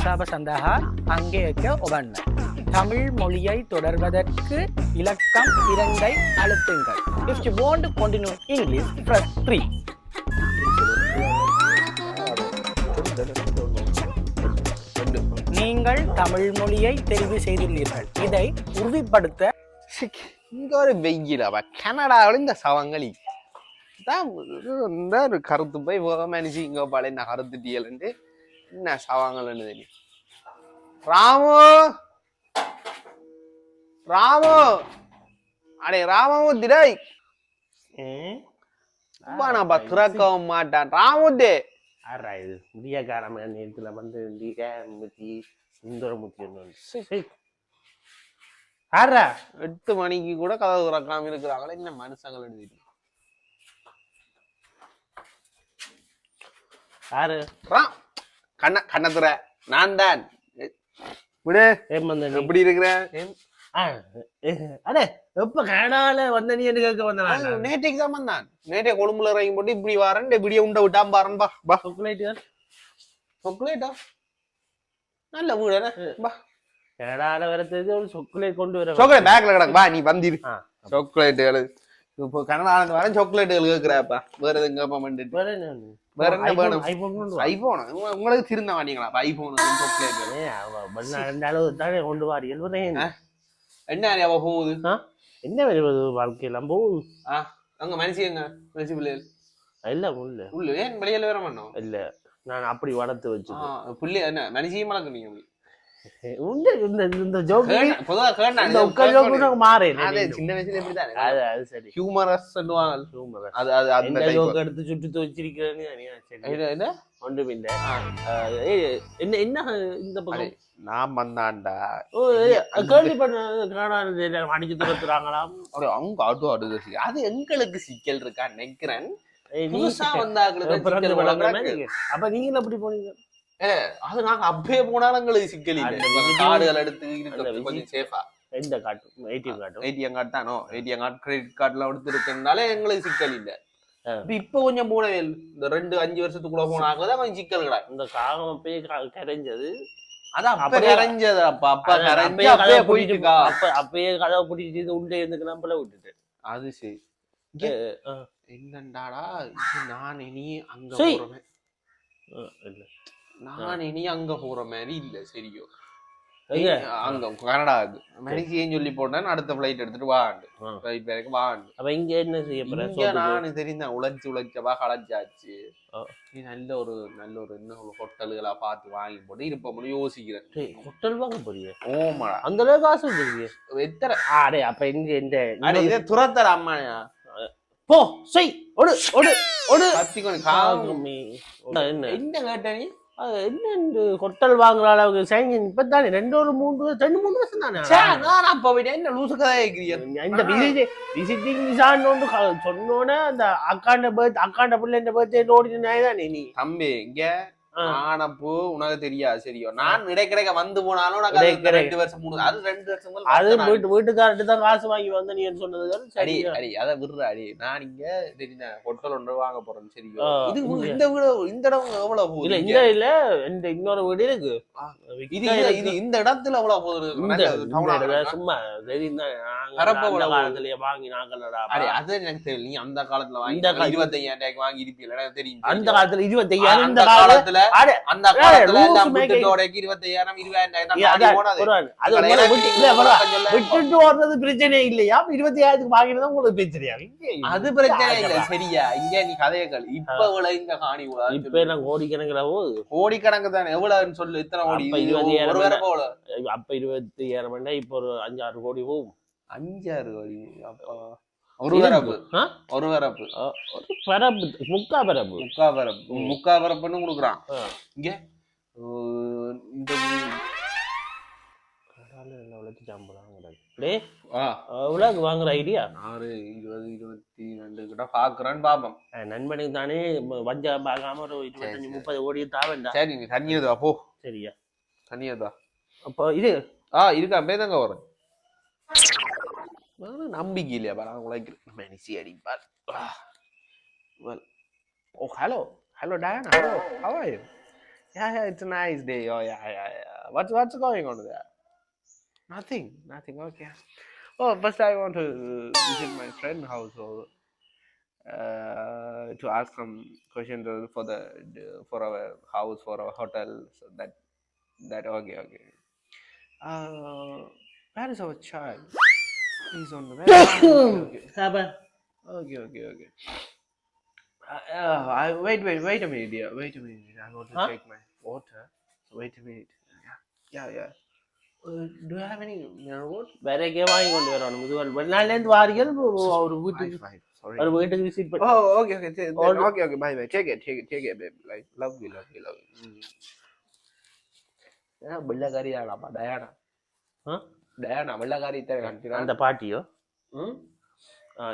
කතාව සඳහා අංගයක ඔබන්න. தமிழ் மொழியை தொடர்வதற்கு இலக்கம் 2ஐ அழுத்துங்கள். If you want to continue English, press 3. நீங்கள் தமிழ் மொழியை தெரிவு செய்துள்ளீர்கள். இதை உறுதிப்படுத்த இங்க ஒரு வெயில கனடாவில் இந்த சவங்களி தான் கருத்து போய் மனுஷி இங்க பால என்ன கருத்துட்டியல்ண்டு என்ன சவாங்கள்னு தெரியும். ராமு ராமு அடே ராமு திடாய் திறக்கவும் மாட்டான் ராமுதே. ஆறா இது முடியக்காரம நேரத்துல வந்து சுந்தரமுத்தி ஆறா 8 மணிக்கு கூட கதவு திறக்காம இருக்கிறாங்களே என்ன மனுஷங்கள் எழுதிட்டு யாரு கண்ணத்துற நான் தான் விடு. எப்படி இருக்கிறேன்? அடே எப்ப கனடால வந்த நீ என்ன கேட்க வந்த? நேற்றைக்கு தான் வந்தான். நேற்றைய கொழும்புல இறங்கி போட்டு இப்படி வரேன் இப்படியே உண்ட விட்டான் பாருன். பா சொக்குலேட்டா நல்ல வீடு பா. கனடால வரது ஒரு சொக்குலேட் கொண்டு வர சாக்லேட் பேக்ல கிடக்கு. பா நீ வந்திரு. சாக்லேட்டுகள் இப்போ கனடால வர சாக்லேட்டுகள் கேக்குறாப்பா. வேற எதுவும் கேட்ப மாட்டேன். வேற என்ன வேணும்? ஐபோன் உங்களுக்கு திருந்த மாட்டீங்களா? ஐபோன் தானே கொண்டு வாரி என்ன அவ போகுது என்ன வருவது வாழ்க்கையெல்லாம் போகுது. அங்க மனசி எங்க மனசி பிள்ளைகள் இல்ல உள்ள உள்ள ஏன் வெளியில வேற பண்ணோம் இல்ல நான் அப்படி வளர்த்து வச்சு பிள்ளை என்ன மனசியும் வளர்க்குறீங்க. இந்த ஜோக் பொதுவா மாறேன் சின்ன வயசுல எப்படிதான் அது சரி ஹியூமரஸ் சொல்லுவாங்க. அது அது அந்த ஜோக் எடுத்து சுட்டு வச்சிருக்கிறேன்னு ஒன்றும் இல்ல. என்ன என்ன இந்த பக்கம் நான் வந்தாண்டா கேள்விப்பட்ட அடிச்சு துரத்துறாங்களாம். அவங்க ஆட்டோ அடுத்து அது எங்களுக்கு சிக்கல் இருக்கா நினைக்கிறேன். புதுசா வந்தாங்களுக்கு அப்ப நீங்களும் அப்படி போனீங்க? அது நாங்க அப்பயே போனாலும் எங்களுக்கு சிக்கல் இல்லை. கார்டுகள் எடுத்து கொஞ்சம் சேஃபா எந்த காட்டும் ஏடிஎம் கார்டு தானோ ஏடிஎம் கார்டு கிரெடிட் கார்டுலாம் எடுத்து இருக்கனால எங்களுக்கு சிக்கல் இல்லை. இப்ப கொஞ்சம் போனவே இந்த 2-5 வருஷத்துக்குள்ள போனாங்கதான் கொஞ்சம் சிக்கல் கிடையாது. இந்த காகம் அப்பயே கரைஞ்சது. அதான் அப்ப கரைஞ்சது. அப்பயே போயிட்டு அப்பயே கதவை பிடிச்சிட்டு உள்ளே இருந்து நம்மள விட்டுட்டு அது சரி என்னண்டாடா நான் இனி அங்க போறேன் இல்ல நான் இனி அங்க போற மாதிரி இல்ல. சரியோ அங்க கனடாவுக்கு மனுஷியும் சொல்லி போட்டேன். அடுத்த பிளைட் எடுத்துட்டு வாண்டு வாண்டு. அப்ப இங்க என்ன செய்ய போறேன்? நானு தெரிந்தேன் உழைச்சவா களைச்சாச்சு. நல்ல ஒரு இன்னும் ஹோட்டல்களா பார்த்து வாங்கி போட்டு இருப்போம்னு யோசிக்கிறேன். ஹோட்டல் வாங்க போறீங்க? ஓமாடா அந்த அளவுக்கு காசு வச்சிருக்கீங்க? எத்தனை ஆடே அப்ப இந்த இதை துரத்தர அம்மாயா போ செய் ஒடு ஒடு ஒடு என்ன கேட்ட நீ? என்ன ஹோட்டல் வாங்குற அளவுக்கு சைன் இப்பதானே 2-3 வருஷம் தானே. அப்ப விட என்ன லூசு கதை இந்த விசிட்டிங் விசான்னு ஒன்று சொன்னோன்னே அந்த அக்காண்ட பிள்ளைன்ற பர்த்டே ஓடிட்டு தானே நீ தம்பி இங்க ஆனப்போ உனக்கு தெரியாது. சரியோ நான் இடைக்கிடைக்க வந்து போனாலும் 2 வருஷம் 3 அது 2 வருஷம் அது வீட்டுக்காரட்டு தான் காசு வாங்கி வந்த நீ சொன்னது சரி அடி அத விடுற அடி. நான் இங்க தெரிஞ்ச ஹோட்டல் ஒன்று வாங்க போறேன். சரியோ இது இந்த வீடு இந்த இடம் எவ்வளவு போகுது? இல்ல இந்த இல்ல இந்த இன்னொரு வீடு இருக்கு. இது இந்த இடத்துல எவ்வளவு போகுது? சும்மா காலத்திலேயே வாங்கி நாங்களா அது எனக்கு தெரியல. நீ அந்த காலத்துல வாங்கி 25,000 வாங்கி இருப்பீங்க தெரியும். அந்த காலத்துல 25,000 இந்த காலத்துல அந்த காலத்துல 25,000 விட்டுட்டு ஓடுறது பிரச்சனை இல்லையா? 20,000 வாங்கினதான் உங்களுக்கு பிரச்சனையா? அது பிரச்சனை இல்ல. சரியா இங்க நீ கதைகள் இப்ப எவ்வளவு இந்த காணி இப்ப எல்லாம் கோடிக்கணக்கு தானே. எவ்வளவுன்னு சொல்லு. இத்தனை கோடி 20,000 அப்ப 20,000 இப்ப ஒரு 5-6 கோடி போகும். 5-6 கோடி அப்ப ஒரு பரப்பு முக்கா பரப்புன்னு கொடுக்குறான். இங்க இந்த உலக வாங்குற ஐடியா 6-20-22 கிட்ட பாக்குறான்னு பாப்போம். நண்பனுக்கு தானே வஞ்சம் பார்க்காம ஒரு 25-30 கோடி தாவேண்டா. சரி நீ தண்ணியதா போ. சரியா தண்ணியதா அப்போ இது இருக்கா பேதாங்க வரேன். நம்பிக்கை இல்லையா பாரு உழைக்கிறேன். மனுஷி அடிப்பார். Oh, hello, Diana. How are you? Yeah, it's a nice day. Oh, yeah. What's going on there? Nothing. Okay. Oh, first I want to visit my friend's house to ask some questions for our house, for our hotel. So that okay. Where is our child? He's on the okay. Sabar. Okay. Wait a minute, dear. Wait a minute. I want to take my water. Wait a minute. Yeah. Do you have any mineral water? வேற எங்கே வாங்கி கொண்டு வரணும் முதல் வெளிநாட்டிலேருந்து வாரிகள் ஒரு வீட்டுக்கு Fine. Sorry. ஒரு வீட்டுக்கு விசிட் பண்ணி Oh, okay. Okay. Bye. Take it, babe. Like, love you. வெள்ளக்காரியாடாப்பா டயானா டயானா வெள்ளக்காரி காமிக்கிறான் அந்த பாட்டியோ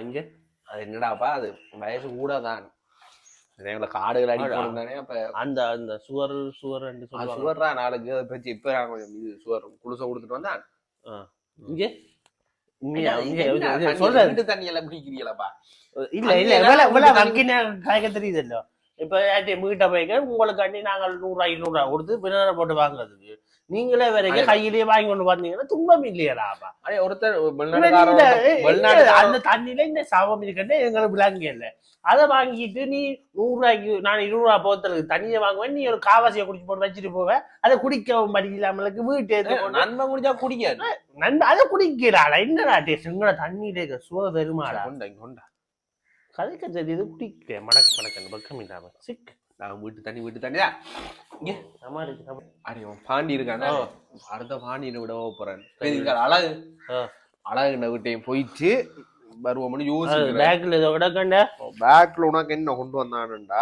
இங்க அது என்னடாப்பா அது வயசு கூட தான் எங்களை காடுகள் அடிக்கணும் தானே அப்ப அந்த அந்த சுவர் சுவர்ரா நாளைக்கு அதை பற்றி இப்ப நான் கொஞ்சம் இது சுவர் குளிச கொடுத்துட்டு வந்தான் இங்க வீட்டு தண்ணி எல்லாம் குடிக்கிறீங்களாப்பா இல்ல காய்க்க தெரியுதല്ലോ இப்ப வீட்டை போய்க்க உங்களுக்கு அண்ணி நாங்கள் 100 கொடுத்து பின்னர் போட்டு வாங்குறதுக்கு நீங்களே வரைக்கும் கையிலேயே வாங்கி கொண்டு வந்தீங்கன்னா துன்பம் இல்லையாப்பா ஒருத்தர் அந்த தண்ணியில இந்த சாபம் இருக்கட்டே எங்களுக்கு விளங்க இல்லை அதை வாங்கிட்டு நீ 100 நான் 20 போத்தலுக்கு தண்ணியை வாங்குவேன் நீ ஒரு காவாசியை குடிச்சு போட்டு வச்சுட்டு போவேன் அதை குடிக்கவும் மடி இல்லாமலுக்கு வீட்டு நண்பன் குடிச்சா குடிக்காது அதை குடிக்கிறாளா என்னடா டேஸ்ட் உங்களோட தண்ணியில சுவ பெருமாடா கொண்டா கதைக்க தெரியுது குடிக்கிறேன் மடக்கு பக்கம் இல்லாம சிக் நான் வீட்டு தண்ணியா பாண்டி இருக்கானோ அடுத்த பாண்டியனை விட போறேன் அழகு வீட்டையும் போயிட்டு வருவோம்னு யோசிக்கிறேன் பேக்ல ஏதோ கிடக்கண்ட பேக்ல உனக்கு என்ன கொண்டு வந்தானுண்டா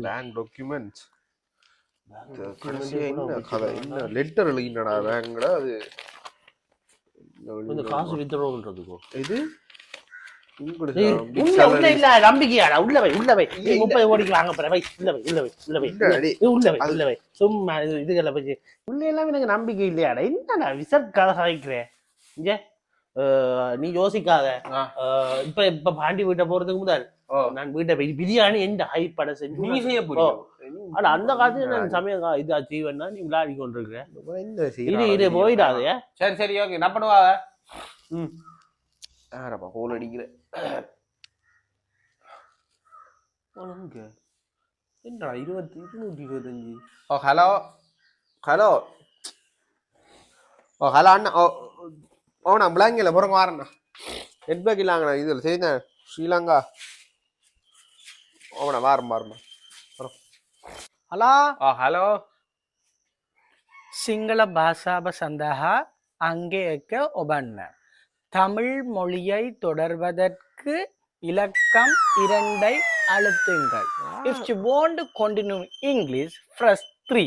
பேங்க் டாக்குமெண்ட்ஸ் என்ன லெட்டர் எழுதினடா பேங்க்ல அது காசு வித்ட்ரா பண்றதுக்கோ இது நம்பிக்கையாடா உள்ள வை 30 கோடிக்கு வாங்க போற உள்ள வை சும்மா இதுகளை பத்தி உள்ள எல்லாம் எனக்கு நம்பிக்கை இல்லையாடா என்னடா விசட் கதை சாய்க்கிறேன் இங்க நீ யோசிக்காத இப்ப பாண்டி வீட்டை போறதுக்கு முதல் நான் வீட்டை போய் பிரியாணி எந்த ஹை பட செஞ்சு நீ செய்ய போறோம் ஆனா அந்த காலத்துல நான் சமயம் இதா செய்வேன்னா நீ விளையாடி கொண்டிருக்கிறேன் இது போயிடாதே சரி ஓகே என்ன பண்ணுவா யாரப்பா கோல் அடிக்கிற என்னடா 225 ஹலோ அண்ணா நான் பிளாங்கில பிறகு வரேண்ணா நெட் பேக் இல்லாங்கண்ணா இதில் சரிண்ணா ஸ்ரீலங்கா ஓமண்ணா வாரம்மா ஹலோ சிங்கள பாஷாப சந்தஹா அங்கேக்க ஒபண்ண தமிழ் மொழியை தொடர்வதற்கு இலக்கம் 2 அழுத்துங்கள். If you want to continue English, press 3.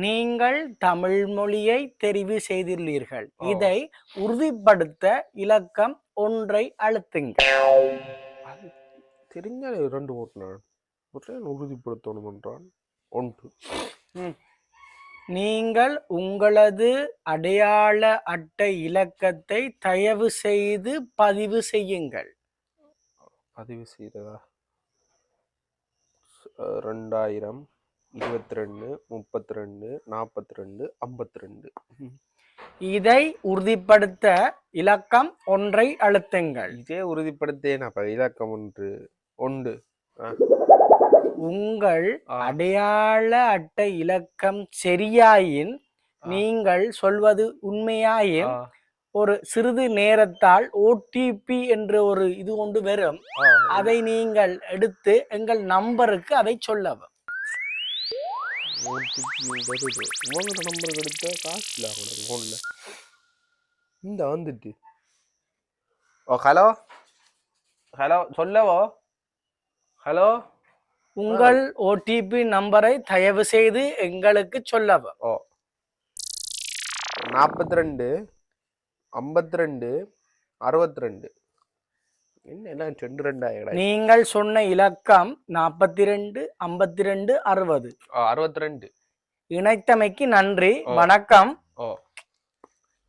நீங்கள் தமிழ் மொழியை தெரிவு செய்துள்ளீர்கள். இதை உறுதிப்படுத்த இலக்கம் 1 அழுத்துங்கள். தெரிஞ்சாலே 2 ஓட்டுனான் உறுதிப்படுத்தணும் என்றான் 1. நீங்கள் உங்களது அடையாள அட்டை இலக்கத்தை தயவு செய்து பதிவு செய்யுங்கள். பதிவு செய்ததா 2000 22 32 42 52. இதை உறுதிப்படுத்த இலக்கம் 1 அழுத்துங்கள். இதே உறுதிப்படுத்தேன் இலக்கம் 1. உங்கள் அடையாள அட்டை இலக்கம் சரியாயின் நீங்கள் சொல்வது உண்மையாயின் ஒரு சிறிது நேரத்தால் ஓடிபி என்ற ஒரு இது கொண்டு வரும். அதை நீங்கள் எடுத்து எங்கள் நம்பருக்கு அதை சொல்லவும். நம்பருக்கு எடுத்த காசு இல்லை போன்ல இந்த வந்துட்டு ஹலோ சொல்லவோ ஹலோ உங்கள் ஓடிபி நம்பரை தயவு செய்து எங்களுக்கு சொல்லவும். 42 52 62. என்ன 22 நீங்கள் சொன்ன இலக்கம் 42 52 60. 62. இணைத்தமைக்கு நன்றி. வணக்கம்.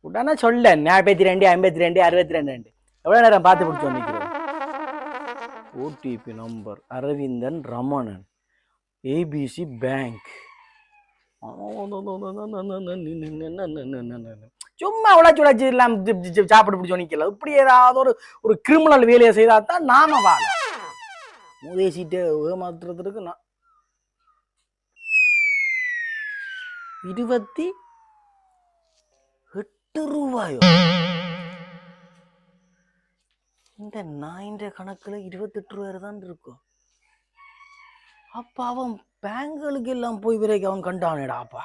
உடனே சொல்ல 42 52 62 எவ்வளவு நேரம் பார்த்து பிடிச்சி வந்துக்கிறோம். OTP number Aravindan Ramanan ABC bank. சும்மா உழைச்சு எல்லாம் சாப்பிட்டு பிடிச்சி நிக்கல. இப்படி ஏதாவது ஒரு கிரிமினல் வேலையை செய்தா தான் நாம வாழ மூதேசிட்டு ஏமாத்துறதுக்கு. நான் 28 ரூபாயோ இந்த நாயின்ற கணக்குல 28 ரூபாய் தான் இருக்கும். அப்ப அவன் பேங்குகளுக்கு எல்லாம் போய் விரைக்கு அவன் கண்டானேடாப்பா.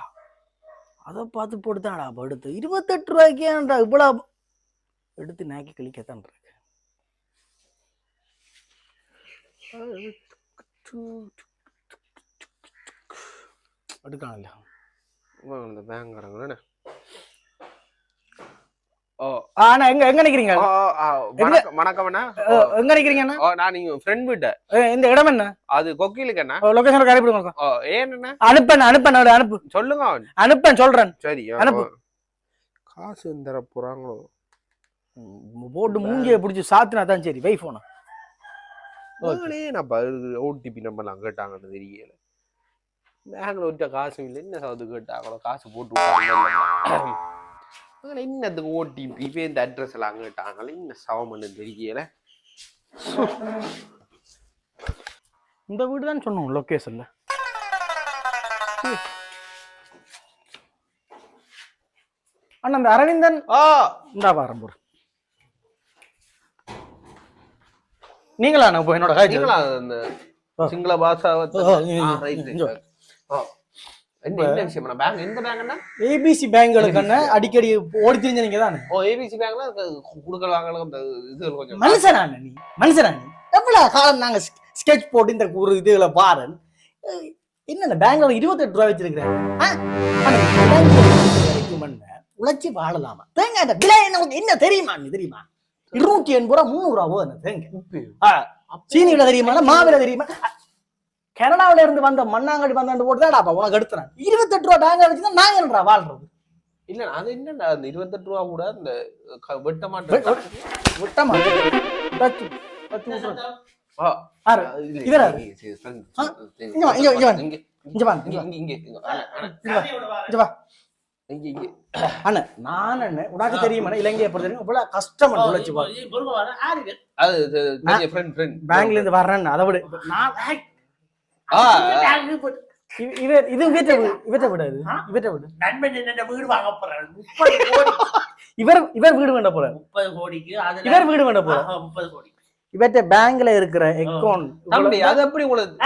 அதை பார்த்து போட்டுதான்டாப்பா எடுத்து 28 ரூபாய்க்கு ஏன்டா இவ்வளவு எடுத்து நாக்கி கழிக்கத்தான் இருக்கு. எடுக்கானல்ல இந்த பேங்காரங்க. ஆனா எங்க நிக்கிறீங்க? வணக்கம். எங்க நிக்கிறீங்க? நான் நீங்க ஃப்ரெண்ட் வீட்ட. இந்த இடம் என்ன? அது கொக்கிலுக்கு என்ன லொகேஷன் அனுப்பிடுங்க. ஏன் என்ன அனுப்பு சொல்லுங்க. அனுப்பேன் சொல்றேன். சரி அனுப்பு. காசு தர போறாங்களோ போட்டு மூஞ்சியை பிடிச்சி சாத்தினா தான் சரி. வை போன ஓடிபி நம்பர்லாம் கேட்டாங்கன்னு தெரியல. பேங்க்ல விட்ட காசும் இல்லை. என்ன சவுது கேட்டாங்களோ காசு போட்டு இன்னத்துக்கு ஓடிபி இப்போ இந்த அட்ரஸ் எல்லாம் கேட்டாங்களே. இன்னும் சவமன்னு தெரியல. இந்த வீடு தான் சொன்னோம் லொகேஷன்ல. அண்ணா அந்த அரவிந்தன் இந்தா பாரம்பூர் நீங்களா? என்னோட சிங்கள பாஷா என்ன விஷயம்? பேங்க் எந்த பேங்க்னா? ஏபிசி பேங்க்களுக்கு அடிக்கடி ஓடி தெரிஞ்ச நீங்க தானே? ஏபிசி பேங்க்ல குடுக்கல் வாங்கல இது கொஞ்சம் மனுஷனா நீ? எவ்வளவு காலம் நாங்க ஸ்கெட்ச் போட்டு இந்த ஒரு இதுல பாரு. என்ன பேங்க்ல 28 ரூபாய் வச்சிருக்கிறேன். உழைச்சி வாழலாமா? தேங்காய் விலை என்ன தெரியுமா? நீ தெரியுமா? 280 ரூபா 300 ரூபா போதும் தேங்காய். சீனியில தெரியுமா? மாவில தெரியுமா? கனடாவில இருந்து வந்த மண்ணாங்கடி வந்தாண்டு போட்டுதாடாப்பா உனக்கு எடுத்துறேன். 28 ரூபா பேங்க் வச்சுதான் நாங்க என்னடா வாழ்றது? இல்ல அது என்னடா அந்த 28 ரூபா கூட இந்த வெட்ட மாட்டேன். உனக்கு தெரியுமா இலங்கையை பொறுத்த இவ்வளவு கஷ்டம் பேங்க்ல இருந்து வர்றேன். அதை விட இவர் வீடு வேண்ட போற 30 கோடிக்கு இவர் வீடு வேண்ட போற 30 கோடி. இவற்ற பேங்க்ல இருக்கிற அக்கவுண்ட் அது எப்படி உங்களுக்கு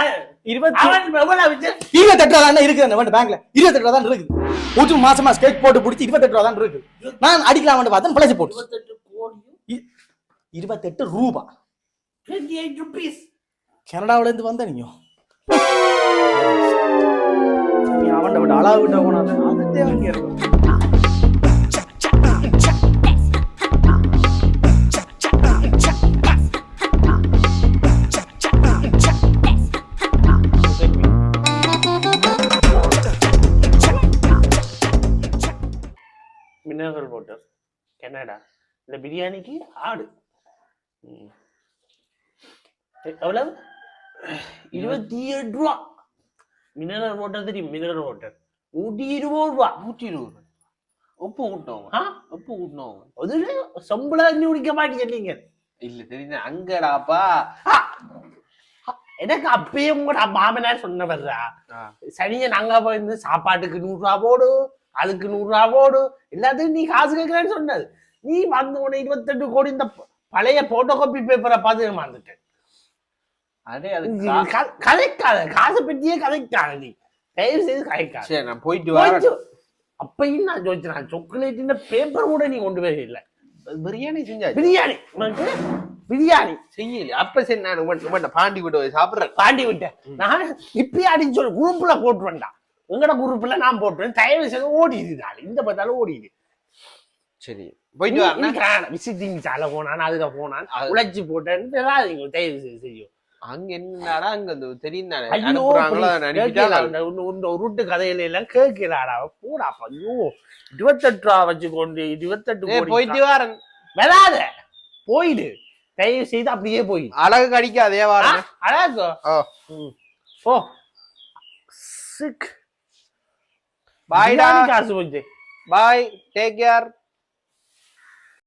28 ரூபா தான் இருக்கு. பேங்க்ல 28 ரூபா தான் இருக்கு. ஒரு மாசமா ஸ்கெட்ச் போட்டு பிடிச்சி 28 ரூபா தான் இருக்கு. நான் அடிக்கலாம் பார்த்தேன் பிழைச்சு போட்டு 28 ரூபா 28 rupees. கனடாவில இருந்து வந்த நீங்க அவன் விட அளவு விட்ட போனாது அதுட்டே அங்கே இருக்கும். Mineral water Canada. இந்த பிரியாணிக்கு ஆடு எவ்வளவு? 28 ரூபா. மினரல் வாட்டர் தெரியும்? மினரல் வாட்டர் 120 ரூபா. 120 உப்பு ஊட்டணும். உப்பு ஊட்டணும். அது சம்பளம் இன்னும் குடிக்க மாட்டேங்க. இல்ல தெரியுது அங்கடாப்பா. எனக்கு அப்பயே உங்களோட மாமனார் சொன்னவர்றா சனிய நாங்க போயிருந்து சாப்பாட்டுக்கு 100 ரூபா போடு, அதுக்கு 100 ரூபா போடு, எல்லாத்துக்கும் நீ காசு கேட்கிறேன்னு சொன்னது. நீ வந்து உன 28 கோடி இந்த பழைய போட்டோ காப்பி பேப்பரை பார்த்து மாந்துட்டேன். அதே அது கதைக்காத காசை பற்றியே கதைக்காத. நீ தயவு செய்து கதைக்காத. சரி நான் போயிட்டு வரேன். அப்பயும் நான் யோசிச்சேன் சாக்லேட் பேப்பர் கூட நீ கொண்டு போய் இல்லை. பிரியாணி செஞ்சா பிரியாணி உனக்கு பிரியாணி செய்யல. அப்ப சரி நான் பாண்டி விட்டு சாப்பிடுறேன். பாண்டி விட்டேன் நான் இப்பயே அடிச்சு சொல்லு குரூப்ல போட்டு வேண்டாம். உங்களோட குரூப்ல நான் போட்டுவேன். தயவு செய்து ஓடிடுதாள் இந்த பார்த்தாலும் ஓடிடு. சரி போயிட்டு வரேன். விசிட்டிங் சாலை போனான் அதுக்கு போனான் உழைச்சி போட்டேன்னு தயவு செய்து செய்யும். அங்க என்னடா அங்க தெரியும் உருட்டு கதையில எல்லாம் கேட்கிறாடா போடாப்பா. ஐயோ 28 ரூபா வச்சுக்கொண்டு 28 ஏய், கோடி போயிட்டு வரேன். வராத போயிடு தயவு செய்து அப்படியே போய் அழகு கடிக்காதே வாரேன். அழகோ ஓ சிக் பாய்டா. காசு போச்சு பாய், டேக் கேர்.